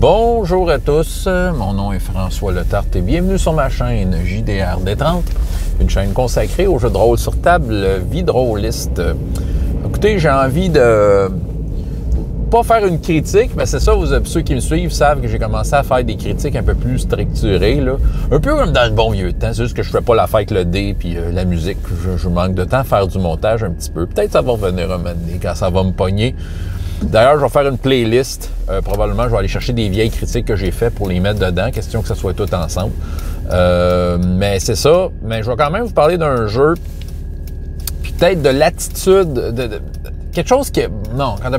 Bonjour à tous, mon nom est François Letarte et bienvenue sur ma chaîne JDR Détente, une chaîne consacrée aux jeux de rôle sur table, vie drôliste. Écoutez, j'ai envie de pas faire une critique, mais c'est ça, ceux qui me suivent savent que j'ai commencé à faire des critiques un peu plus structurées, là. Un peu comme dans le bon vieux temps, c'est juste que je fais pas l'affaire avec le dé puis la musique, je manque de temps à faire du montage un petit peu. Peut-être ça va revenir un moment donné quand ça va me pogner. D'ailleurs, je vais faire une playlist. Probablement, je vais aller chercher des vieilles critiques que j'ai faites pour les mettre dedans. Question que ça soit tout ensemble. Mais c'est ça. Mais je vais quand même vous parler d'un jeu. Puis peut-être de l'attitude. Quelque chose qui est... Non, quand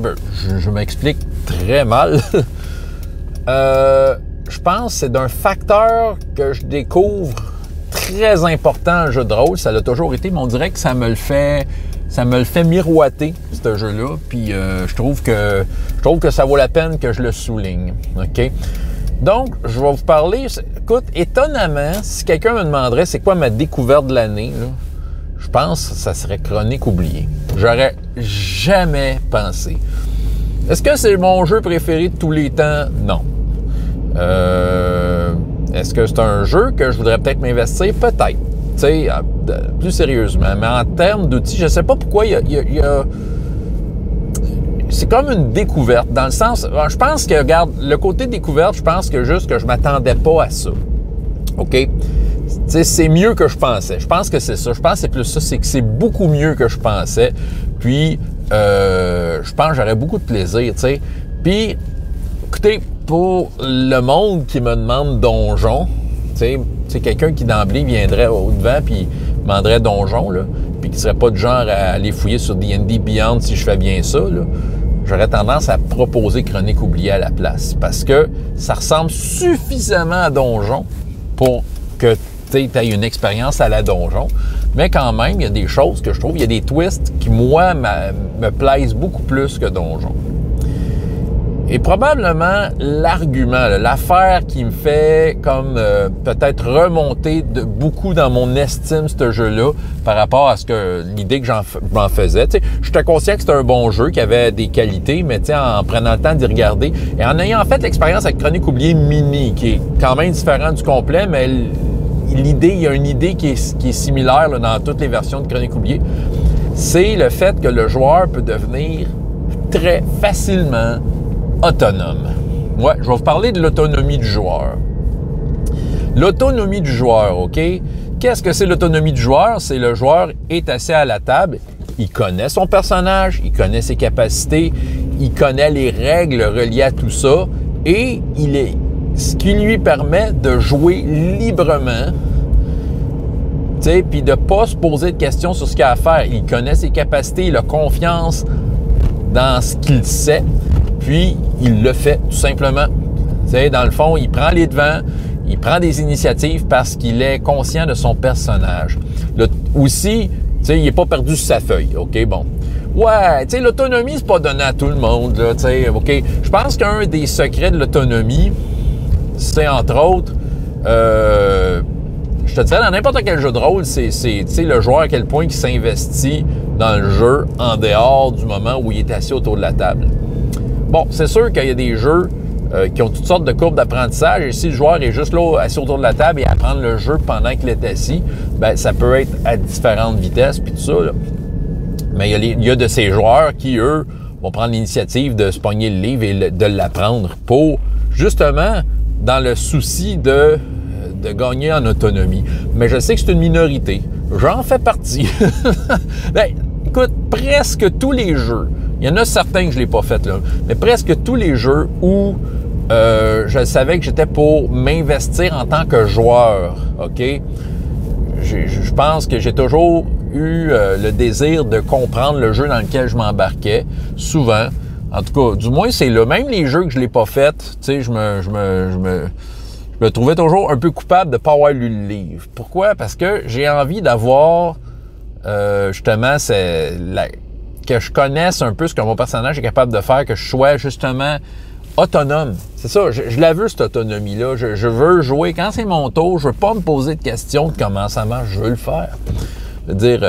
je m'explique très mal. Je pense que c'est d'un facteur que je découvre très important en jeu de rôle. Ça l'a toujours été, mais on dirait que ça me le fait miroiter, ce jeu-là, puis je trouve que ça vaut la peine que je le souligne, OK? Donc, je vais vous parler... Écoute, étonnamment, si quelqu'un me demanderait c'est quoi ma découverte de l'année, là, je pense que ça serait Chronique oubliée. J'aurais jamais pensé. Est-ce que c'est mon jeu préféré de tous les temps? Non. Est-ce que c'est un jeu que je voudrais peut-être m'investir? Peut-être. Tu sais, plus sérieusement. Mais en termes d'outils, je ne sais pas pourquoi il y a... C'est comme une découverte, dans le sens... Je pense que, regarde, le côté découverte, je pense que juste que je m'attendais pas à ça. OK? Tu sais, c'est mieux que je pensais. Je pense que c'est ça. Je pense que c'est plus ça. C'est que c'est beaucoup mieux que je pensais. Puis, je pense que j'aurais beaucoup de plaisir, tu sais. Puis, écoutez, pour le monde qui me demande donjon, tu sais, c'est quelqu'un qui d'emblée viendrait au-devant puis demanderait donjon, là, puis qui serait pas du genre à aller fouiller sur D&D Beyond si je fais bien ça, là, j'aurais tendance à proposer Chronique oubliée à la place. Parce que ça ressemble suffisamment à donjon pour que tu aies une expérience à la donjon. Mais quand même, il y a des choses que je trouve, il y a des twists qui, moi, me plaisent beaucoup plus que donjon. Et probablement l'argument, l'affaire qui me fait comme peut-être remonter beaucoup dans mon estime ce jeu-là par rapport à l'idée que je m'en faisais. Tu sais, j'étais conscient que c'était un bon jeu, qu'il avait des qualités, mais tu sais, en prenant le temps d'y regarder et en ayant fait l'expérience avec Chronique oubliée mini, qui est quand même différent du complet, mais il y a une idée qui est similaire là, dans toutes les versions de Chronique oubliée, c'est le fait que le joueur peut devenir très facilement autonome. Ouais, je vais vous parler de l'autonomie du joueur. L'autonomie du joueur, OK? Qu'est-ce que c'est l'autonomie du joueur? C'est le joueur est assis à la table, il connaît son personnage, il connaît ses capacités, il connaît les règles reliées à tout ça, et ce qui lui permet de jouer librement, tu sais, puis de ne pas se poser de questions sur ce qu'il a à faire. Il connaît ses capacités, il a confiance dans ce qu'il sait, puis il le fait tout simplement. Tu sais, dans le fond, il prend les devants, il prend des initiatives parce qu'il est conscient de son personnage. Aussi, tu sais, il n'est pas perdu sur sa feuille, OK, bon. Ouais, tu sais, l'autonomie, c'est pas donné à tout le monde, là, tu sais, OK. Je pense qu'un des secrets de l'autonomie, c'est entre autres, je te dirais, dans n'importe quel jeu de rôle, c'est tu sais, le joueur à quel point il s'investit dans le jeu en dehors du moment où il est assis autour de la table. Bon, c'est sûr qu'il y a des jeux qui ont toutes sortes de courbes d'apprentissage et si le joueur est juste là, assis autour de la table et apprendre le jeu pendant qu'il est assis, ben ça peut être à différentes vitesses puis tout ça, là. Mais il y a de ces joueurs qui, eux, vont prendre l'initiative de se pogner le livre et de l'apprendre pour, justement, dans le souci de gagner en autonomie. Mais je sais que c'est une minorité. J'en fais partie. Ben, écoute, presque tous les jeux, il y en a certains que je ne l'ai pas fait, là, mais presque tous les jeux où je savais que j'étais pour m'investir en tant que joueur, OK? Je pense que j'ai toujours eu le désir de comprendre le jeu dans lequel je m'embarquais, souvent. En tout cas, du moins, c'est là. Même les jeux que je ne l'ai pas fait, tu sais, je me trouvais toujours un peu coupable de ne pas avoir lu le livre. Pourquoi? Parce que j'ai envie d'avoir, justement, que je connaisse un peu ce que mon personnage est capable de faire, que je sois, justement, autonome. C'est ça, je la veux, cette autonomie-là. Je veux jouer. Quand c'est mon tour, je veux pas me poser de questions de comment ça marche, je veux le faire. Je veux dire,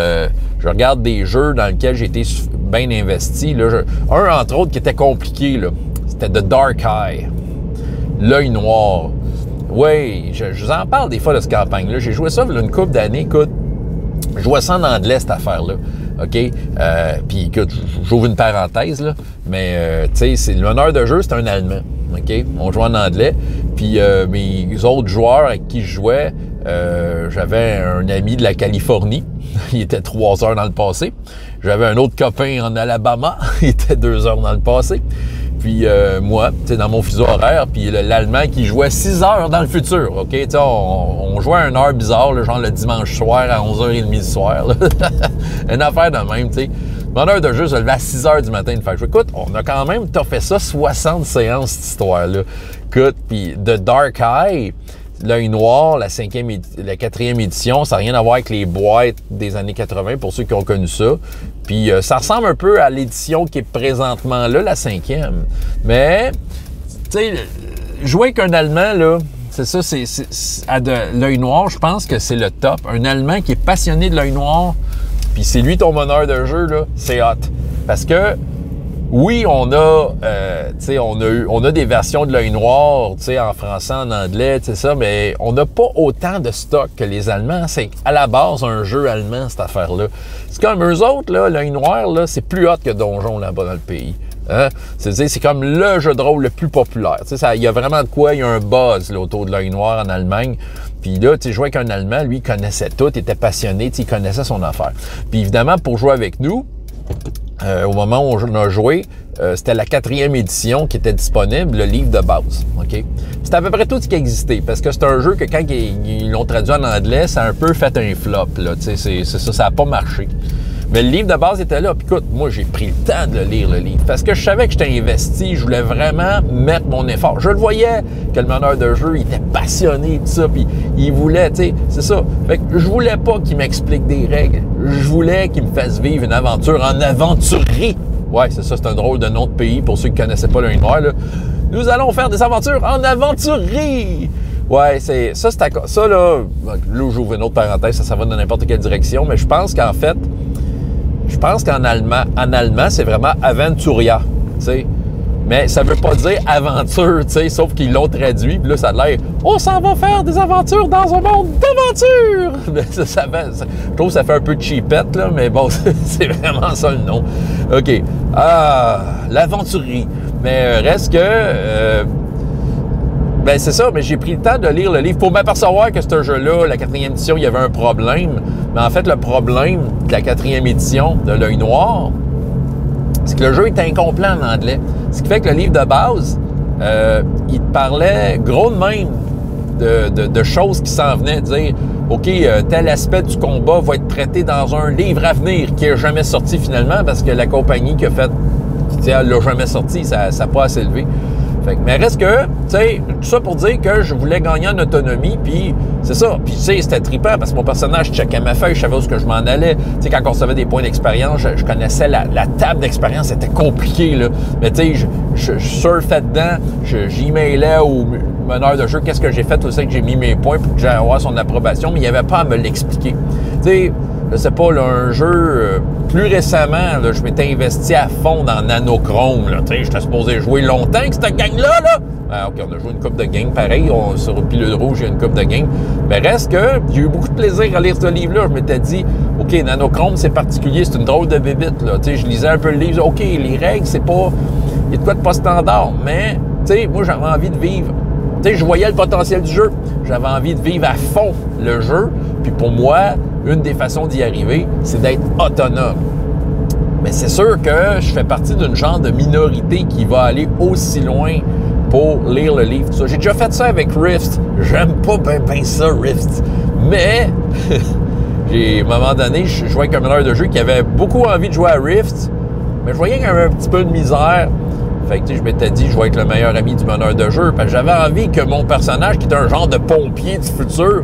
je regarde des jeux dans lesquels j'ai été bien investi. Là, un, entre autres, qui était compliqué, là, c'était The Dark Eye. L'œil noir. Oui, je vous en parle des fois de cette campagne-là. J'ai joué ça il y a une couple d'années. Écoute, je jouais ça en anglais, cette affaire-là. OK? Puis, écoute, j'ouvre une parenthèse, là. Mais, tu sais, le meneur de jeu, c'est un Allemand. OK? On jouait en anglais. Puis, mes autres joueurs avec qui je jouais, j'avais un ami de la Californie. Il était 3 heures dans le passé. J'avais un autre copain en Alabama. Il était 2 heures dans le passé. Puis moi, tu sais, dans mon fuseau horaire, puis l'Allemand qui jouait 6 heures dans le futur, OK? Tu sais, on jouait à une heure bizarre, là, genre le dimanche soir à 11h30 du soir. Là. Une affaire de même, tu sais. Mon heure de jeu se levait à 6 heures du matin. Fait que, écoute, on a quand même fait ça 60 séances, cette histoire-là. Écoute, puis The Dark Eye, l'œil noir, la 4e édition, ça n'a rien à voir avec les boîtes des années 80, pour ceux qui ont connu ça. Puis ça ressemble un peu à l'édition qui est présentement là, la 5e. Mais, tu sais, jouer avec un Allemand, là, c'est ça, à l'œil noir, je pense que c'est le top. Un Allemand qui est passionné de l'œil noir, puis c'est lui ton meneur de jeu, là, c'est hot. Parce que, oui, on a des versions de l'œil noir, en français, en anglais, ça, mais on n'a pas autant de stock que les Allemands. C'est à la base un jeu allemand, cette affaire-là. C'est comme eux autres, là, l'œil noir, là, c'est plus hot que Donjon là-bas dans le pays. Hein? C'est comme le jeu de rôle le plus populaire. Il y a vraiment de quoi, il y a un buzz là, autour de l'œil noir en Allemagne. Puis là, tu jouais avec un Allemand, lui, il connaissait tout, il était passionné, il connaissait son affaire. Puis évidemment, pour jouer avec nous, au moment où on a joué, c'était la 4e édition qui était disponible, le livre de base. Okay? C'était à peu près tout ce qui existait, parce que c'est un jeu que quand ils l'ont traduit en anglais, ça a un peu fait un flop. C'est ça, ça n'a pas marché. Mais le livre de base était là. Puis écoute, moi, j'ai pris le temps de lire le livre, parce que je savais que j'étais investi, je voulais vraiment mettre mon effort. Je le voyais que le meneur de jeu, il était passionné de ça, puis il voulait, c'est ça. Fait que je voulais pas qu'il m'explique des règles. Je voulais qu'il me fasse vivre une aventure en aventurier. Ouais, c'est ça, c'est un drôle de nom de pays pour ceux qui connaissaient pas l'œil noir, là. Nous allons faire des aventures en aventurier! Ouais, c'est ça, ça, là, j'ouvre une autre parenthèse, ça va dans n'importe quelle direction, mais je pense qu'en allemand, c'est vraiment Aventuria, tu sais. Mais ça veut pas dire aventure, tu sais, sauf qu'ils l'ont traduit, puis là, ça a l'air « On s'en va faire des aventures dans un monde d'aventures! » Je trouve que ça fait un peu cheapette, là, mais bon, c'est vraiment ça le nom. OK. L'aventurier. Mais reste que... ben c'est ça, mais j'ai pris le temps de lire le livre pour m'apercevoir que ce jeu-là, la 4e édition, il y avait un problème. Mais en fait, le problème de la 4e édition de l'œil noir, c'est que le jeu est incomplet en anglais. Ce qui fait que le livre de base, il te parlait gros de même de choses qui s'en venaient, dire « OK, tel aspect du combat va être traité dans un livre à venir qui n'est jamais sorti finalement parce que la compagnie qui a fait, elle l'a jamais sorti, ça n'a pas assez élevé. » Mais reste que, tu sais, tout ça pour dire que je voulais gagner en autonomie, puis c'est ça. Puis, tu sais, c'était trippant parce que mon personnage checkait ma feuille, je savais où ce que je m'en allais. Tu sais, quand on recevait des points d'expérience, je connaissais la table d'expérience, c'était compliqué, là. Mais, tu sais, je surfais dedans, j'emailais au meneur de jeu qu'est-ce que j'ai fait, tout ça, que j'ai mis mes points pour que j'aille avoir son approbation, mais il n'y avait pas à me l'expliquer. Tu sais, je sais pas, là, un jeu, plus récemment, là, je m'étais investi à fond dans Nanochrome, là, tu sais, j'étais supposé jouer longtemps avec cette gang-là, là. OK, on a joué une coupe de game, pareil, sur Pilule Rouge, il y a une coupe de game. Mais reste que, j'ai eu beaucoup de plaisir à lire ce livre-là. Je m'étais dit, OK, Nanochrome, c'est particulier, c'est une drôle de bébite, là, tu sais, je lisais un peu le livre, OK, les règles, c'est pas, il y a de quoi de pas standard, mais, tu sais, moi, j'avais envie de vivre. Tu sais, je voyais le potentiel du jeu. J'avais envie de vivre à fond le jeu. Puis pour moi, une des façons d'y arriver, c'est d'être autonome. Mais c'est sûr que je fais partie d'une genre de minorité qui va aller aussi loin pour lire le livre. J'ai déjà fait ça avec Rift. J'aime pas ben ça, Rift. Mais, à un moment donné, je jouais avec un meneur de jeu qui avait beaucoup envie de jouer à Rift, mais je voyais qu'il y avait un petit peu de misère. Fait que, je m'étais dit, je vais être le meilleur ami du meneur de jeu. Parce que j'avais envie que mon personnage, qui est un genre de pompier du futur,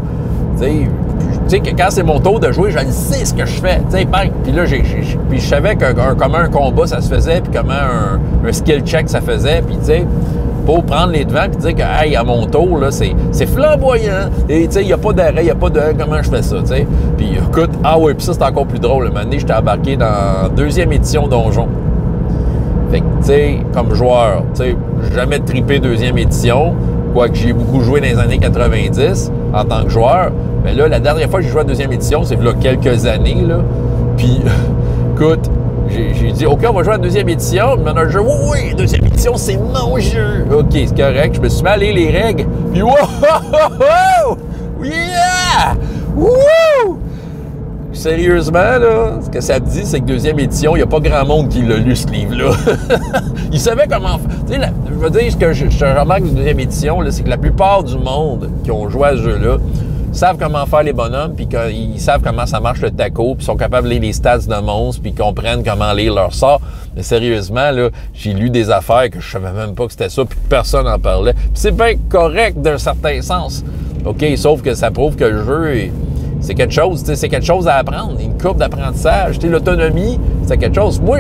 tu sais, que quand c'est mon tour de jouer, je sais ce que je fais. Tu sais, puis là, puis je savais comment un combat, ça se faisait, puis comment un skill check, ça faisait. Puis, tu sais, pour prendre les devants, puis dire que, hey, à mon tour, là, c'est flamboyant. Et, tu sais, il n'y a pas d'arrêt, il n'y a pas de comment je fais ça, tu sais. Puis, écoute, oui, puis ça, c'est encore plus drôle. Un moment donné, j'étais embarqué dans la 2e édition Donjon. Fait que, tu sais, comme joueur, tu sais, jamais trippé 2e édition. Quoique j'ai beaucoup joué dans les années 90 en tant que joueur. Mais là, la dernière fois que j'ai joué à la deuxième édition, c'est là quelques années, là. Puis, écoute, j'ai dit, OK, on va jouer à la deuxième édition. Le manager, oui, deuxième édition, c'est mon jeu. OK, c'est correct. Je me suis mis à lire les règles. Puis, wow! Yeah! Wouh! Sérieusement, là, ce que ça me dit, c'est que deuxième édition, il n'y a pas grand monde qui l'a lu, ce livre-là. Il savait comment... Tu sais, je veux dire, ce que je remarque de deuxième édition, c'est que la plupart du monde qui ont joué à ce jeu-là savent comment faire les bonhommes, puis ils savent comment ça marche le taco, puis sont capables de lire les stats de monstres, puis comprennent comment lire leur sort. Mais sérieusement, là, j'ai lu des affaires que je savais même pas que c'était ça, puis personne n'en parlait. Puis c'est bien correct d'un certain sens. OK, sauf que ça prouve que le jeu... C'est quelque chose, c'est quelque chose à apprendre, une courbe d'apprentissage. L'autonomie, c'est quelque chose. Moi,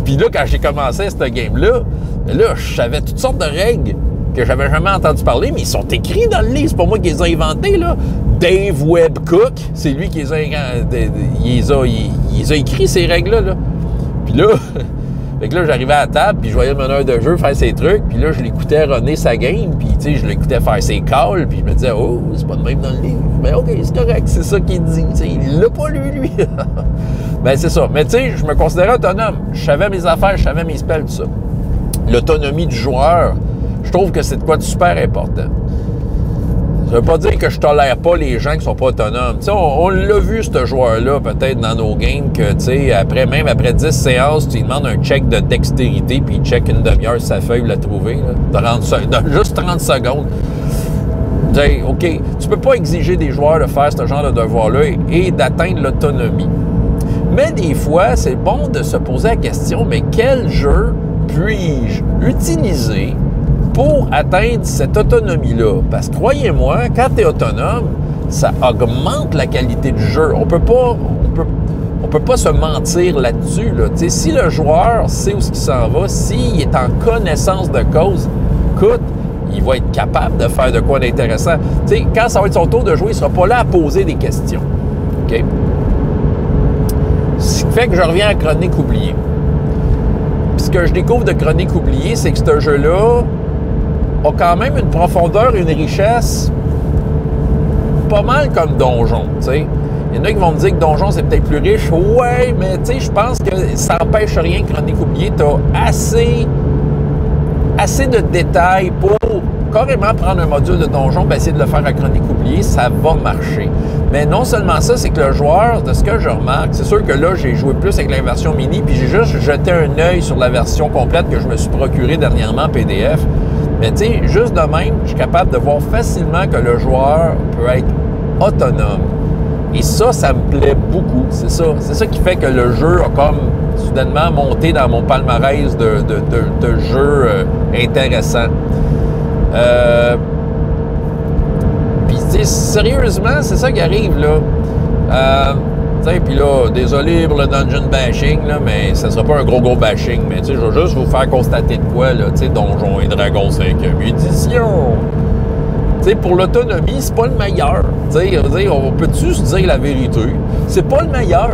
puis là, quand j'ai commencé cette game-là, je savais toutes sortes de règles que j'avais jamais entendu parler, mais ils sont écrits dans le livre. C'est pas moi qui les ai inventés, là. Dave Webb Cook, c'est lui qui les a écrit, ces règles-là. Là. Puis là, fait que là, j'arrivais à la table, puis je voyais le meneur de jeu faire ses trucs, puis là, je l'écoutais runner sa game, puis tu sais, je l'écoutais faire ses calls, puis je me disais, oh, c'est pas de même dans le livre. Mais OK, c'est correct, c'est ça qu'il dit. Tu sais, il l'a pas lu, lui. Ben, c'est ça. Mais tu sais, je me considérais autonome. Je savais mes affaires, je savais mes spells, tout ça. L'autonomie du joueur, je trouve que c'est de quoi de super important. Ça veut pas dire que je tolère pas les gens qui sont pas autonomes. Tu sais, on l'a vu, ce joueur-là, peut-être dans nos games, que, tu sais, même après 10 séances, tu lui demandes un check de dextérité, puis il check une demi-heure sa feuille, l'a trouvé, là, juste 30 secondes. Tu sais, OK, tu peux pas exiger des joueurs de faire ce genre de devoir-là et d'atteindre l'autonomie. Mais des fois, c'est bon de se poser la question, mais quel jeu puis-je utiliser pour atteindre cette autonomie-là? Parce que croyez-moi, quand tu es autonome, ça augmente la qualité du jeu. On peut pas se mentir là-dessus. Là. Si le joueur sait où il s'en va, s'il est en connaissance de cause, écoute, il va être capable de faire de quoi d'intéressant. T'sais, quand ça va être son tour de jouer, il ne sera pas là à poser des questions. OK? Ce qui fait que je reviens à Chronique oubliée. Puis ce que je découvre de Chronique oubliée, c'est que ce jeu-là a quand même une profondeur et une richesse pas mal comme Donjon, tu sais. Il y en a qui vont me dire que Donjon, c'est peut-être plus riche. Ouais, mais tu sais, je pense que ça n'empêche rien que Chronique oubliée. Tu as assez de détails pour carrément prendre un module de Donjon et essayer de le faire à Chronique oubliée. Ça va marcher. Mais non seulement ça, c'est que le joueur, de ce que je remarque, c'est sûr que là, j'ai joué plus avec la version mini, puis j'ai juste jeté un œil sur la version complète que je me suis procurée dernièrement en PDF. Mais tu sais, juste de même, je suis capable de voir facilement que le joueur peut être autonome. Et ça me plaît beaucoup. C'est ça qui fait que le jeu a comme soudainement monté dans mon palmarès de jeux intéressants. Puis sérieusement, c'est ça qui arrive là. Puis là, désolé pour le dungeon bashing, là, mais ça sera pas un gros bashing. Mais je vais juste vous faire constater de quoi, là, Donjons et Dragons 5e édition. T'sais, pour l'autonomie, c'est pas le meilleur. On peut-tu se dire la vérité? C'est pas le meilleur.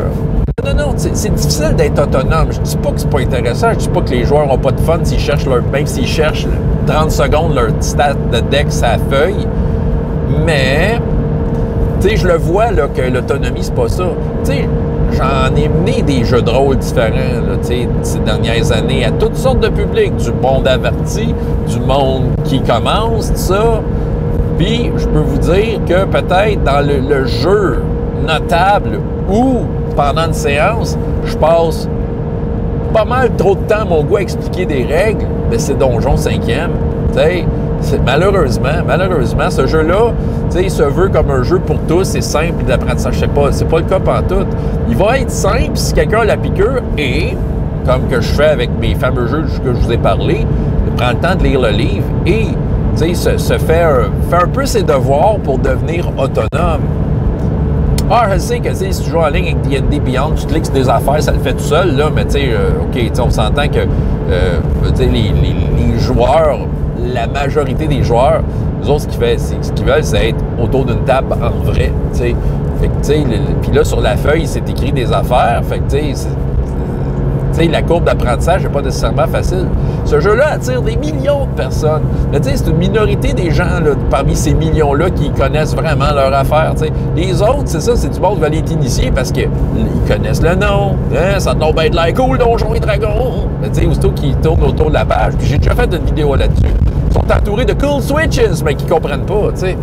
Non, c'est difficile d'être autonome. Je dis pas que c'est pas intéressant. Je dis pas que les joueurs n'ont pas de fun même s'ils cherchent 30 secondes leur stat de dex à la feuille. Mais, je le vois là, que l'autonomie, c'est pas ça. J'en ai mené des jeux de rôle différents là, ces dernières années à toutes sortes de publics. Du monde averti, du monde qui commence, tout ça. Puis, je peux vous dire que peut-être dans le jeu notable où, pendant une séance, je passe pas mal trop de temps à mon goût à expliquer des règles, mais c'est Donjon 5e. Malheureusement, ce jeu-là, il se veut comme un jeu pour tous, c'est simple d'apprentissage. C'est pas le cas pantoute. Il va être simple si quelqu'un a la piqûre et, comme que je fais avec mes fameux jeux que je vous ai parlé, prend le temps de lire le livre et se fait un peu ses devoirs pour devenir autonome. Ah, je sais que si tu joues en ligne avec D&D Beyond, tu cliques sur des affaires, ça le fait tout seul, là, mais OK, on s'entend que les joueurs, la majorité des joueurs, eux autres, ce qu'ils veulent, c'est être autour d'une table en vrai, puis là, sur la feuille, c'est écrit des affaires, fait que, sais, la courbe d'apprentissage n'est pas nécessairement facile. Ce jeu-là attire des millions de personnes. Mais tu sais, c'est une minorité des gens là, parmi ces millions-là qui connaissent vraiment leur affaire. T'sais. Les autres, c'est ça, c'est du monde qui va aller t'initier parce qu'ils connaissent le nom. Hein, ça doit bien être like cool, Donjons et Dragons. Mais tu sais, aussitôt qu'ils tournent autour de la page. Puis j'ai déjà fait une vidéo là-dessus. Ils sont entourés de cool switches, mais qui comprennent pas, tu sais.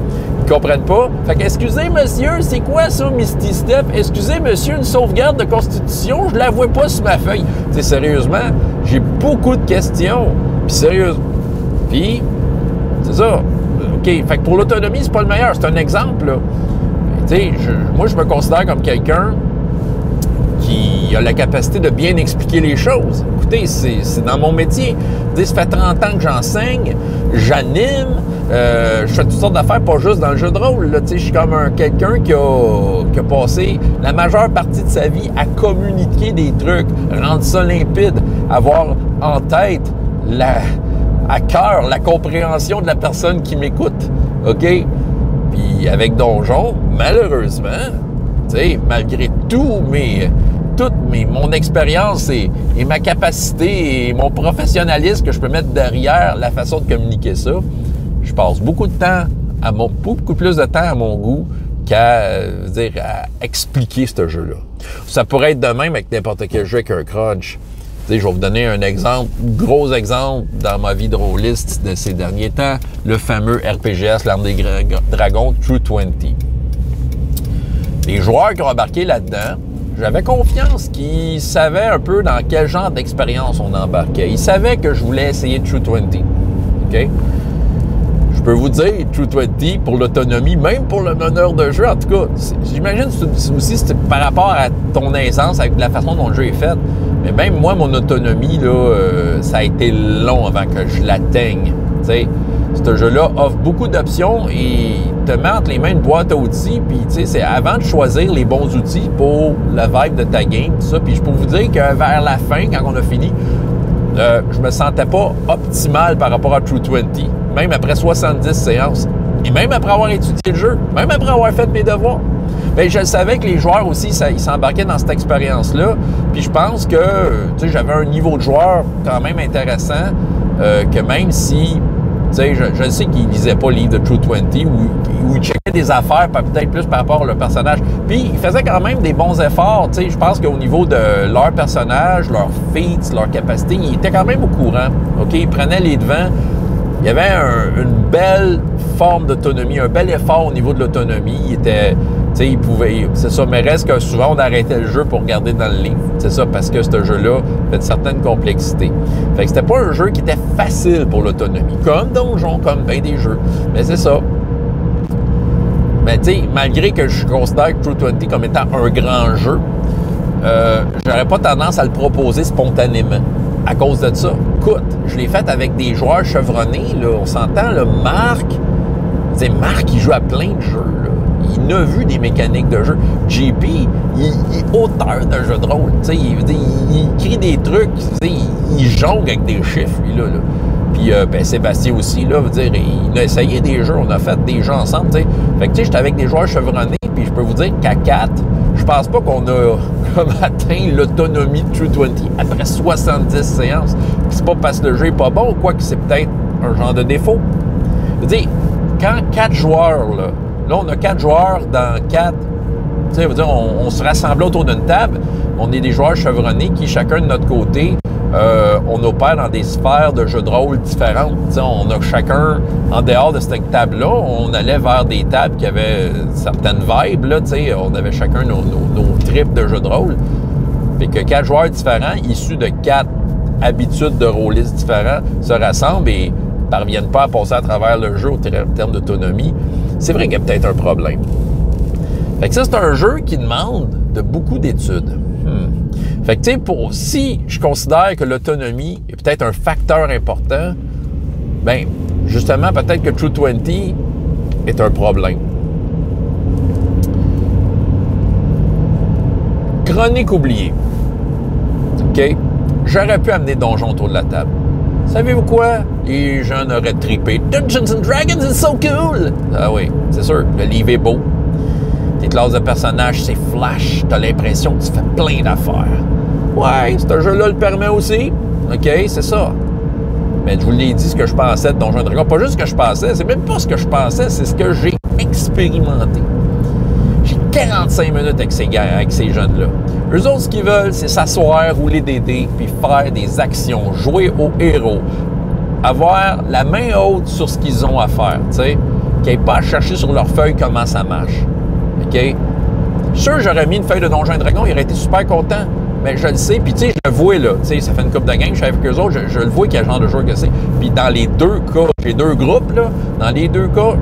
Ils comprennent pas. Fait que, excusez, monsieur, c'est quoi ça, Misty Step? Excusez, monsieur, une sauvegarde de constitution? Je la vois pas sur ma feuille. Tu sais, sérieusement, j'ai beaucoup de questions. Puis, sérieux. Puis, c'est ça. OK. Fait que pour l'autonomie, c'est pas le meilleur. C'est un exemple, là. Tu sais, moi, je me considère comme quelqu'un qui a la capacité de bien expliquer les choses. Écoutez, c'est dans mon métier. Ça fait 30 ans que j'enseigne, j'anime, je fais toutes sortes d'affaires, pas juste dans le jeu de rôle. Là. Je suis comme quelqu'un qui a passé la majeure partie de sa vie à communiquer des trucs, rendre ça limpide, avoir en tête, à cœur, la compréhension de la personne qui m'écoute. OK? Puis avec Donjon, malheureusement, malgré toute mon expérience et ma capacité et mon professionnalisme que je peux mettre derrière la façon de communiquer ça, je passe beaucoup plus de temps à mon goût qu'à expliquer ce jeu-là. Ça pourrait être de même avec n'importe quel jeu avec un crunch. Je vais vous donner un exemple, gros exemple dans ma vie de rôliste de ces derniers temps, le fameux RPGS, l'Arme des Dragons, True 20. Les joueurs qui ont embarqué là-dedans, j'avais confiance qu'ils savaient un peu dans quel genre d'expérience on embarquait. Ils savaient que je voulais essayer True 20. OK? Je peux vous dire, True 20, pour l'autonomie, même pour le meneur de jeu, en tout cas, j'imagine aussi c'est par rapport à ton aisance, avec la façon dont le jeu est fait. Mais même moi, mon autonomie, là, ça a été long avant que je l'atteigne. T'sais. Ce jeu-là offre beaucoup d'options et te met entre les mains une boîte à outils. Puis, c'est avant de choisir les bons outils pour la vibe de ta game, tout ça. Puis, je peux vous dire que vers la fin, quand on a fini, je me sentais pas optimal par rapport à True 20, même après 70 séances. Et même après avoir étudié le jeu, même après avoir fait mes devoirs. Bien, je savais que les joueurs aussi, ils s'embarquaient dans cette expérience-là. Puis je pense que j'avais un niveau de joueur quand même intéressant, que même si, je sais qu'ils ne lisaient pas le livre de True 20 ou ils checkaient des affaires peut-être plus par rapport au personnage. Puis ils faisaient quand même des bons efforts. Je pense qu'au niveau de leur personnage, leurs feats, leur capacité, ils étaient quand même au courant. OK? Ils prenaient les devants. Il y avait une belle forme d'autonomie, un bel effort au niveau de l'autonomie. Il était, il pouvait, c'est ça, mais reste que souvent on arrêtait le jeu pour regarder dans le livre. C'est ça, parce que ce jeu-là fait une certaine complexité. Fait que c'était pas un jeu qui était facile pour l'autonomie, comme Donjon, comme bien des jeux. Mais c'est ça. Mais malgré que je considère True 20 comme étant un grand jeu, j'aurais pas tendance à le proposer spontanément. À cause de ça. Écoute, je l'ai fait avec des joueurs chevronnés, là. On s'entend, là, Marc, il joue à plein de jeux, là. Il a vu des mécaniques de jeu. JP, il est auteur de jeux de rôle. Il écrit des trucs, il jongle avec des chiffres, lui, là. Puis, Sébastien aussi, là, il a essayé des jeux, on a fait des jeux ensemble, t'sais. Fait que, j'étais avec des joueurs chevronnés, puis je peux vous dire qu'à 4, je pense pas qu'on a atteint l'autonomie de True 20 après 70 séances. C'est pas parce que le jeu est pas bon ou quoi que c'est peut-être un genre de défaut. Je veux dire, quand 4 joueurs, là on a 4 joueurs dans 4, on se rassemble autour d'une table, on est des joueurs chevronnés qui, chacun de notre côté, on opère dans des sphères de jeux de rôle différentes. On a chacun, en dehors de cette table-là, on allait vers des tables qui avaient certaines vibes. Là, on avait chacun nos tripes de jeux de rôle. Puis que 4 joueurs différents, issus de 4 habitudes de rôlistes différents, se rassemblent et ne parviennent pas à passer à travers le jeu au terme d'autonomie. C'est vrai qu'il y a peut-être un problème. Fait que ça, c'est un jeu qui demande de beaucoup d'études. Fait que, si je considère que l'autonomie est peut-être un facteur important, bien, justement, peut-être que True 20 est un problème. Chronique oubliée. OK? J'aurais pu amener Donjon autour de la table. Savez-vous quoi? Les gens auraient trippé. Dungeons and Dragons is so cool! Ah oui, c'est sûr. Le livre est beau. Tes classes de personnages, c'est flash. T'as l'impression que tu fais plein d'affaires. Ouais, ce jeu-là le permet aussi. OK, c'est ça. Mais je vous l'ai dit ce que je pensais de Donjons & Dragons. Pas juste ce que je pensais, c'est même pas ce que je pensais, c'est ce que j'ai expérimenté. J'ai 45 minutes avec ces gars, avec ces jeunes-là. Eux autres, ce qu'ils veulent, c'est s'asseoir, rouler des dés, puis faire des actions, jouer aux héros, avoir la main haute sur ce qu'ils ont à faire, tu sais, qu'ils n'aient pas à chercher sur leur feuille comment ça marche. OK? Je suis sûr que j'aurais mis une feuille de Donjons & Dragons, ils auraient été super contents. Mais je le sais, puis tu sais, je le vois là, tu sais, ça fait une couple de games, je suis avec eux autres, je le vois quel genre de joueur que c'est. Puis dans les deux cas, j'ai deux groupes, là, dans les deux cas,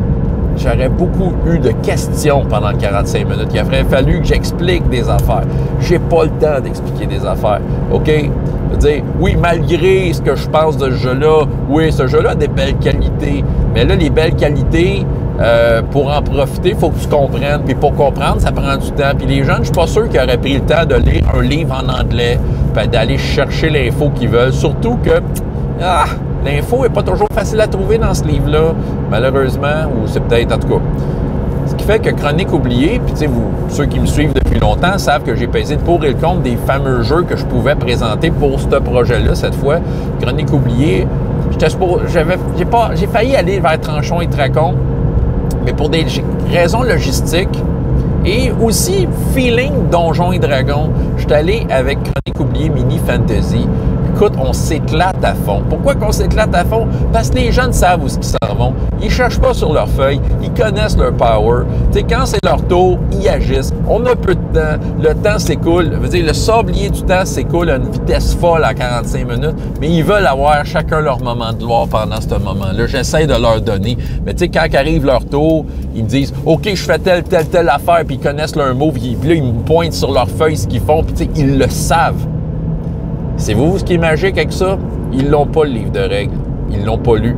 j'aurais beaucoup eu de questions pendant 45 minutes. Il aurait fallu que j'explique des affaires. J'ai pas le temps d'expliquer des affaires, OK? Je veux dire, oui, malgré ce que je pense de ce jeu-là, oui, ce jeu-là a des belles qualités, mais là, les belles qualités, pour en profiter, il faut que tu comprennes. Puis pour comprendre, ça prend du temps. Puis les jeunes, je suis pas sûr qu'ils auraient pris le temps de lire un livre en anglais, puis d'aller chercher l'info qu'ils veulent. Surtout que l'info n'est pas toujours facile à trouver dans ce livre-là, malheureusement, ou c'est peut-être, en tout cas. Ce qui fait que Chronique oubliée, puis tu sais, ceux qui me suivent depuis longtemps savent que j'ai pesé le pour et le contre des fameux jeux que je pouvais présenter pour ce projet-là, cette fois. Chronique oubliée, j'ai failli aller vers Tranchon et Tracon, mais pour des raisons logistiques et aussi feeling Donjons et Dragons, je suis allé avec Chronique oubliée Mini Fantasy. Écoute, on s'éclate à fond. Pourquoi qu'on s'éclate à fond? Parce que les jeunes savent où ils s'en vont. Ils ne cherchent pas sur leur feuille. Ils connaissent leur power. Tu sais, quand c'est leur tour, ils agissent. On a peu de temps. Le temps s'écoule. Je veux dire, le sablier du temps s'écoule à une vitesse folle à 45 minutes. Mais ils veulent avoir chacun leur moment de gloire pendant ce moment-là. J'essaie de leur donner. Mais tu sais, quand arrive leur tour, ils me disent « OK, je fais telle affaire. » Puis ils connaissent leur move. Puis là, ils me pointent sur leur feuille ce qu'ils font. Puis tu sais, ils le savent. C'est vous ce qui est magique avec ça? Ils l'ont pas, le livre de règles. Ils l'ont pas lu.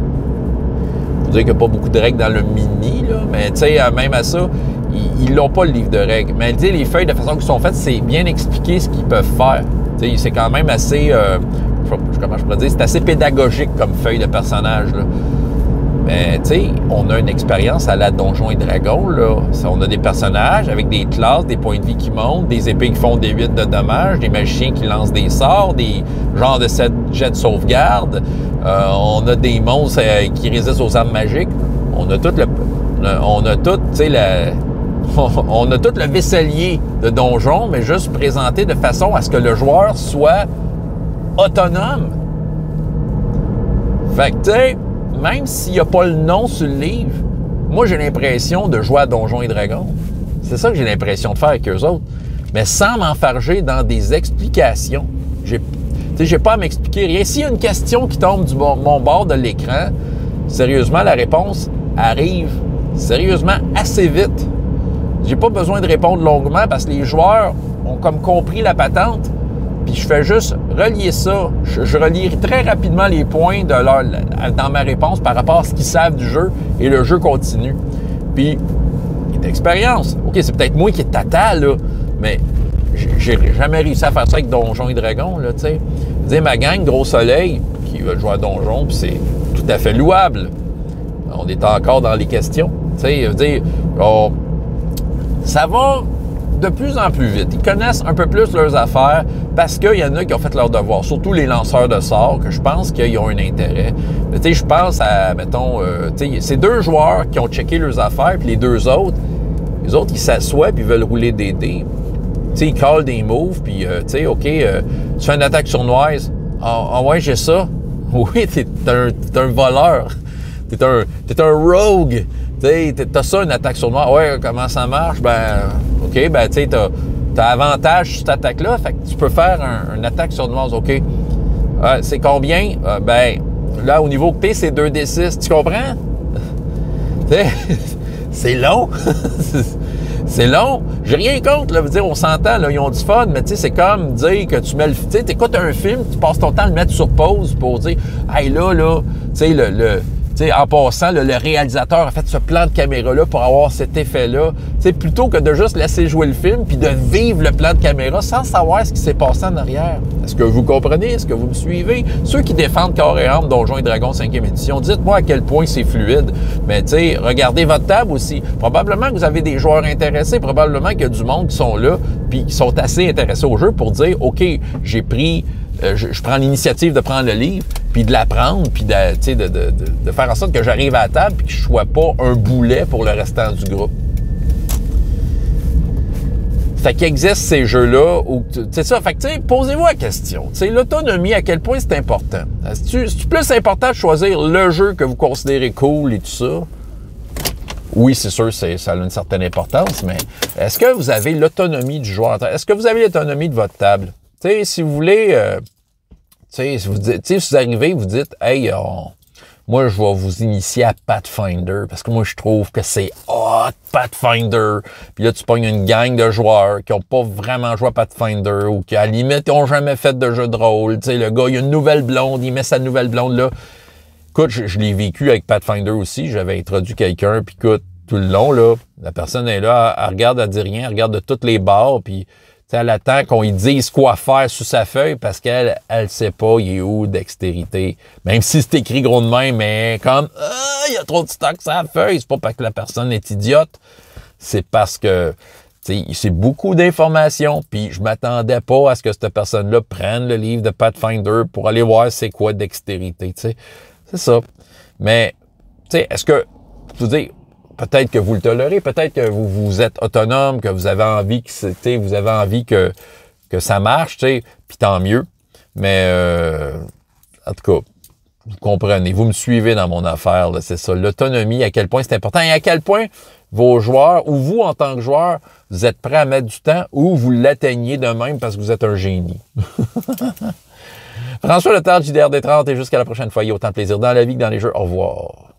Je veux dire qu'il n'y a pas beaucoup de règles dans le mini, là, mais tu sais, même à ça, ils l'ont pas, le livre de règles. Mais tu sais, les feuilles, de façon qu'ils sont faites, c'est bien expliqué ce qu'ils peuvent faire. Tu sais, c'est quand même assez, comment je pourrais dire, c'est assez pédagogique comme feuille de personnage, là. Mais tu sais, on a une expérience à la Donjons et Dragons, là. On a des personnages avec des classes, des points de vie qui montent, des épées qui font des 8 de dommages, des magiciens qui lancent des sorts, des genres de jets de sauvegarde. On a des monstres qui résistent aux armes magiques. On a tout on a tout le vaisselier de donjon, mais juste présenté de façon à ce que le joueur soit autonome. Fait que tu sais, même s'il n'y a pas le nom sur le livre, moi, j'ai l'impression de jouer à Donjons et Dragons. C'est ça que j'ai l'impression de faire avec eux autres. Mais sans m'enfarger dans des explications. J'ai pas à m'expliquer rien. S'il y a une question qui tombe du mon bord de l'écran, sérieusement, la réponse arrive sérieusement assez vite. J'ai pas besoin de répondre longuement parce que les joueurs ont comme compris la patente. Puis je fais juste relier ça. Je relie très rapidement les points dans ma réponse par rapport à ce qu'ils savent du jeu et le jeu continue. Puis, il y a de l'expérience. OK, c'est peut-être moi qui est tata, là, mais j'ai jamais réussi à faire ça avec Donjons et Dragons, là, tu sais. Je veux dire, ma gang, Gros Soleil, qui veut jouer à Donjons, puis c'est tout à fait louable. On est encore dans les questions. Tu sais, je veux dire, ça va de plus en plus vite. Ils connaissent un peu plus leurs affaires parce qu'il y en a qui ont fait leur devoir, surtout les lanceurs de sorts, que je pense qu'ils ont un intérêt. Tu sais, je pense à, mettons, tu sais, c'est 2 joueurs qui ont checké leurs affaires, puis les 2 autres, les autres, ils s'assoient puis ils veulent rouler des dés. Tu sais, ils callent des moves, puis, tu sais, OK, tu fais une attaque sournoise. Ah ouais, j'ai ça. Oui, t'es un voleur. T'es un rogue. T'as ça, une attaque sournoise. Ouais, comment ça marche? Ben, OK, ben, tu sais, t'as avantage sur cette attaque-là, fait que tu peux faire une attaque sournoise, OK. C'est combien? Ben, là, au niveau P, c'est 2d6. Tu comprends? C'est long. C'est long. J'ai rien contre, là. Veux dire, on s'entend, là, ils ont du fun, mais tu sais, c'est comme dire que tu mets le... Tu sais, t'écoutes un film, tu passes ton temps à le mettre sur pause pour dire, hey, là, tu sais, tu sais, en passant, le réalisateur a fait ce plan de caméra-là pour avoir cet effet-là. Tu sais, plutôt que de juste laisser jouer le film puis de vivre le plan de caméra sans savoir ce qui s'est passé en arrière. Est-ce que vous comprenez? Est-ce que vous me suivez? Ceux qui défendent corps et âme Donjons et Dragons 5e édition, dites-moi à quel point c'est fluide. Mais tu sais, regardez votre table aussi. Probablement que vous avez des joueurs intéressés, probablement qu'il y a du monde qui sont là puis qui sont assez intéressés au jeu pour dire, OK, j'ai pris... je prends l'initiative de prendre le livre, puis de l'apprendre, puis de faire en sorte que j'arrive à la table puis que je ne sois pas un boulet pour le restant du groupe. Fait qu'il existe ces jeux-là où, c'est ça, fait que, tu sais, posez-vous la question. Tu sais, l'autonomie, à quel point c'est important? C'est-tu plus important de choisir le jeu que vous considérez cool et tout ça? Oui, c'est sûr, ça a une certaine importance, mais est-ce que vous avez l'autonomie du joueur? Est-ce que vous avez l'autonomie de votre table? Tu sais, si vous voulez, si vous arrivez, vous dites, hey, moi, je vais vous initier à Pathfinder, parce que moi, je trouve que c'est hot, Pathfinder. Puis là, tu pognes une gang de joueurs qui n'ont pas vraiment joué à Pathfinder ou qui, à la limite, n'ont jamais fait de jeu de rôle. Tu sais, le gars, il a une nouvelle blonde, il met sa nouvelle blonde là. Écoute, je l'ai vécu avec Pathfinder aussi. J'avais introduit quelqu'un, puis écoute, tout le long, là, la personne est là, elle regarde, elle dit rien, elle regarde de toutes les barres, puis elle attend qu'on lui dise quoi faire sous sa feuille parce qu'elle sait pas il est où dextérité. Même si c'est écrit gros de main, mais comme il y a trop de stock sur la feuille, c'est pas parce que la personne est idiote, c'est parce que c'est beaucoup d'informations, puis je m'attendais pas à ce que cette personne-là prenne le livre de Pathfinder pour aller voir c'est quoi dextérité, tu sais. C'est ça. Mais, tu sais, est-ce que, je veux dire, peut-être que vous le tolérez, peut-être que vous êtes autonome, que vous avez envie que ça marche, tu sais, puis tant mieux. Mais, en tout cas, vous comprenez, vous me suivez dans mon affaire, là, c'est ça. L'autonomie, à quel point c'est important et à quel point vos joueurs, ou vous en tant que joueur, vous êtes prêts à mettre du temps ou vous l'atteignez de même parce que vous êtes un génie. François Letard, JDR des 30 et jusqu'à la prochaine fois. Il y a autant de plaisir dans la vie que dans les jeux. Au revoir.